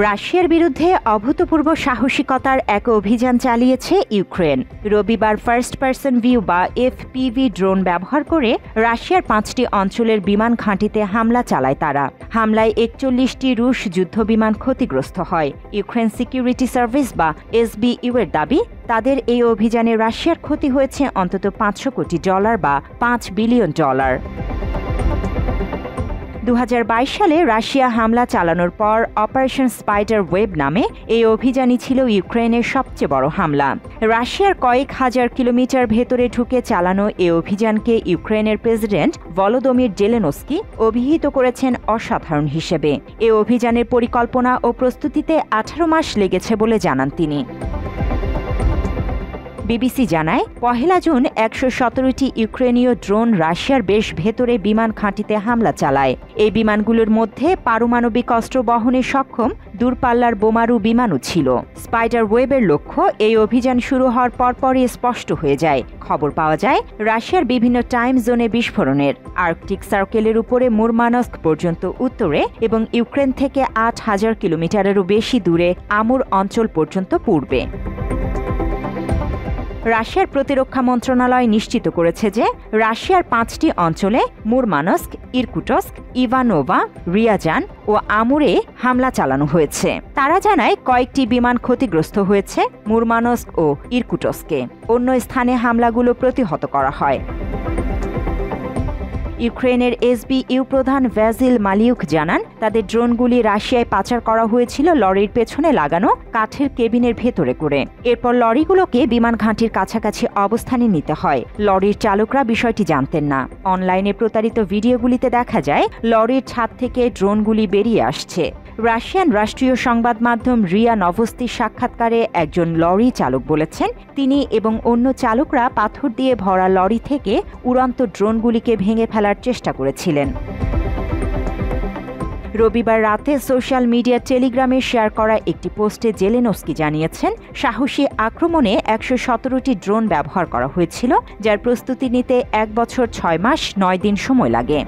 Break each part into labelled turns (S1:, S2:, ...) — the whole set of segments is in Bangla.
S1: রাশিয়ার বিরুদ্ধে অভূতপূর্ব সাহসিকতার এক অভিযান চালিয়েছে ইউক্রেন। রবিবার ফার্স্ট পারসন ভিউ বা এফপিভি ড্রোন ব্যবহার করে রাশিয়ার 5টি অঞ্চলের বিমান ঘাঁটিতে হামলা চালায় তারা। হামলায় 41টি রুশ যুদ্ধবিমান ক্ষতিগ্রস্ত হয়। ইউক্রেন সিকিউরিটি সার্ভিস বা এসবিইউ এর দাবি, তাদের এই অভিযানে রাশিয়ার ক্ষতি হয়েছে অন্তত $500 কোটি বা $5 বিলিয়ন। 2022 সালে রাশিয়া হামলা চালানোর পর অপারেশন স্পাইডার ওয়েব নামে এই অভিযানই ছিল ইউক্রেনের সবচেয়ে বড় হামলা। রাশিয়ার কয়েক হাজার কিলোমিটার ভেতরে ঢুকে চালানো এই অভিযানকে ইউক্রেনের প্রেসিডেন্ট ভলোদমির জেলেনস্কি অভিহিত করেছেন অসাধারণ হিসেবে। এই অভিযানের পরিকল্পনা ও প্রস্তুতিতে 18 মাস লেগেছে বলে জানান তিনি। বিবিসি জানায়, 1 জুন 117টি ইউক্রেনীয় ড্রোন রাশিয়ার বেশ ভেতরে বিমান ঘাঁটিতে হামলা চালায়। এই বিমানগুলোর মধ্যে পারমাণবিক অস্ত্র বহনে সক্ষম দূরপাল্লার বোমারু বিমানও ছিল। স্পাইডার ওয়েবের লক্ষ্য এই অভিযান শুরু হওয়ার পরপরই স্পষ্ট হয়ে যায়। খবর পাওয়া যায় রাশিয়ার বিভিন্ন টাইম জোনে বিস্ফোরণের। আর্কটিক সার্কেলের উপরে মুরমানস্ক পর্যন্ত উত্তরে এবং ইউক্রেন থেকে 8000 কিলোমিটারেরও বেশি দূরে আমুর অঞ্চল পর্যন্ত পূর্বে। রাশিয়ার প্রতিরক্ষা মন্ত্রণালয় নিশ্চিত করেছে যে রাশিয়ার 5টি অঞ্চলে মুরমানস্ক, ইরকুটস্ক, ইভানোভা, রিয়াজান ও আমুরে হামলা চালানো হয়েছে। তারা জানায় কয়েকটি বিমান ক্ষতিগ্রস্ত হয়েছে মুরমানস্ক ও ইরকুটস্কে। অন্য স্থানে হামলাগুলো প্রতিহত করা হয়। ইউক্রেনের এসবিইউ প্রধান ভ্যাজিল মালিউক জানান, তাদের ড্রোনগুলি রাশিয়ায় পাচার করা হয়েছিল লরির পেছনে লাগানো কাঠের কেবিনের ভেতরে করে। এরপর লরিগুলোকে বিমান ঘাঁটির কাছাকাছি অবস্থানে নিতে হয়। লরির চালকরা বিষয়টি জানতেন না। অনলাইনে প্রতারিত ভিডিওগুলিতে দেখা যায় লরির ছাদ থেকে ড্রোনগুলি বেরিয়ে আসছে। রাশিয়ান রাষ্ট্রীয় সংবাদ মাধ্যম রিয়া নভস্তির সাক্ষাৎকারে একজন লরি চালক বলেছেন, তিনি এবং অন্য চালকরা পাথর দিয়ে ভরা লরি থেকে উড়ন্ত ড্রোনগুলিকে ভেঙে ফেলার চেষ্টা করেছিলেন। রবিবার রাতে সোশ্যাল মিডিয়া টেলিগ্রামে শেয়ার করা একটি পোস্টে জেলেনস্কি জানিয়েছেন, সাহসী আক্রমণে 117টি ড্রোন ব্যবহার করা হয়েছিল, যার প্রস্তুতি নিতে 1 বছর 6 মাস 9 দিন সময় লাগে।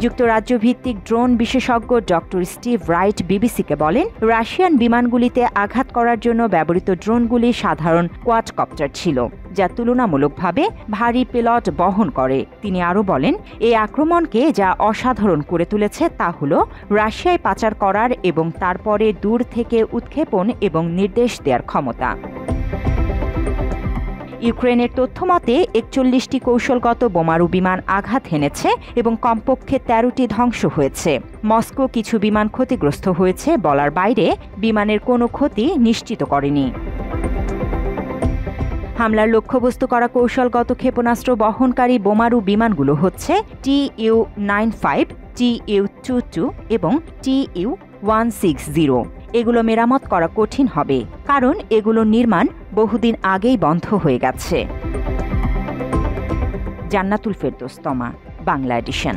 S1: যুক্তরাজ্য ভিত্তিক ড্রোন বিশেষজ্ঞ ডক্টর স্টিভ রাইট বিবিসিকে বলেন, রাশিয়ান বিমানগুলিতে আঘাত করার জন্য ব্যবহৃত ড্রোনগুলি সাধারণ কোয়াডকপ্টার ছিল, যা তুলনামূলকভাবে ভারী পেলট বহন করে। তিনি আরও বলেন, এই আক্রমণকে যা অসাধারণ করে তুলেছে তা হল রাশিয়ায় পাচার করার এবং তারপরে দূর থেকে উৎক্ষেপণ এবং নির্দেশ দেওয়ার ক্ষমতা। ইউক্রেনের তথ্যমতে 41টি কৌশলগত বোমারু বিমান আঘাত হেনেছে এবং কমপক্ষে 13টি ধ্বংস হয়েছে। মস্কো কিছু বিমান ক্ষতিগ্রস্ত হয়েছে বলার বাইরে বিমানের কোনো ক্ষতি নিশ্চিত করেনি। হামলার লক্ষ্যবস্তু করা কৌশলগত ক্ষেপণাস্ত্র বহনকারী বোমারু বিমানগুলো হচ্ছে TU-95, TU-22 এবং TU-160। এগুলো মেরামত করা কঠিন হবে, কারণ এগুলোর নির্মাণ বহুদিন আগেই বন্ধ হয়ে গেছে। জান্নাতুল ফেরদৌস তমা, বাংলা এডিশন।